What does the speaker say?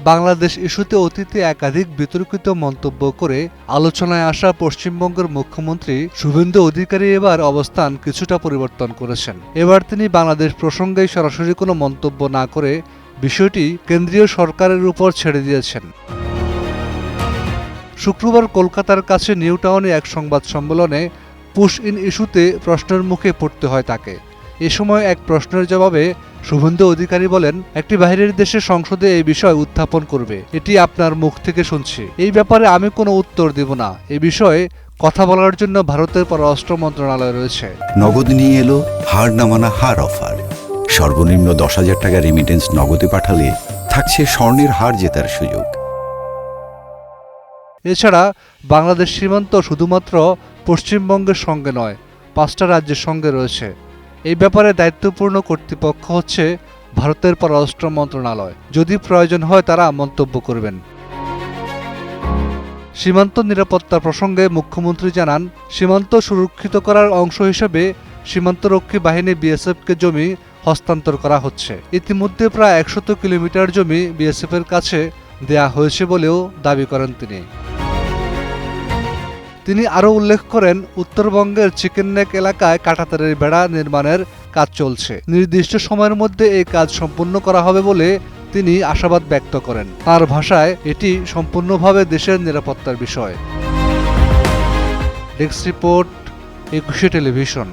বাংলাদেশ ইস্যুতে অতীতে একাধিক বিতর্কিত মন্তব্য করে আলোচনায় আসা পশ্চিমবঙ্গের মুখ্যমন্ত্রী শুভেন্দু অধিকারী এবার অবস্থান কিছুটা পরিবর্তন করেছেন। এবার তিনি বাংলাদেশ প্রসঙ্গে সরাসরি কোনো মন্তব্য না করে বিষয়টি কেন্দ্রীয় সরকারের উপর ছেড়ে দিয়েছেন। শুক্রবার কলকাতার কাছে নিউ টাউনে এক সংবাদ সম্মেলনে পুশ ইন ইস্যুতে প্রশ্নের মুখে পড়তে হয় তাকে। এ সময় এক প্রশ্নের জবাবে শুভেন্দু অধিকারী বলেন, একটি বাইরের দেশের সংসদে এই বিষয় উত্থাপন করবে, এটি আপনার মুখ থেকে শুনছি। এই ব্যাপারে আমি কোনো উত্তর দেব না। এ বিষয়ে কথা বলার জন্য ভারতের পররাষ্ট্র মন্ত্রণালয় রয়েছে। নগদ নিয়ে এলো হার না মানা হার অফার। সর্বনিম্ন 10,000 টাকা রেমিটেন্স নগদে পাঠালে থাকছে স্বর্ণের হার জেতার সুযোগ। এছাড়া বাংলাদেশ সীমান্ত শুধুমাত্র পশ্চিমবঙ্গের সঙ্গে নয়, 5টা রাজ্যের সঙ্গে রয়েছে। এই ব্যাপারে দায়িত্বপূর্ণ কর্তৃপক্ষ হচ্ছে ভারতের পররাষ্ট্র মন্ত্রণালয়। যদি প্রয়োজন হয় তারা মন্তব্য করবেন। সীমান্ত নিরাপত্তা প্রসঙ্গে মুখ্যমন্ত্রী জানান, সীমান্ত সুরক্ষিত করার অংশ হিসেবে সীমান্তরক্ষী বাহিনী বিএসএফকে জমি হস্তান্তর করা হচ্ছে। ইতিমধ্যে প্রায় 100 কিলোমিটার জমি বিএসএফের কাছে দেয়া হয়েছে বলেও দাবি করেন তিনি আরও উল্লেখ করেন, উত্তরবঙ্গের চিকেন নেক এলাকায় কাঁটাতারের বেড়া নির্মাণের কাজ চলছে। নির্দিষ্ট সময়ের মধ্যে এই কাজ সম্পূর্ণ করা হবে বলে তিনি আশাবাদ ব্যক্ত করেন। তার ভাষায়, এটি সম্পূর্ণভাবে দেশের নিরাপত্তার বিষয়। Desk report, 21 television.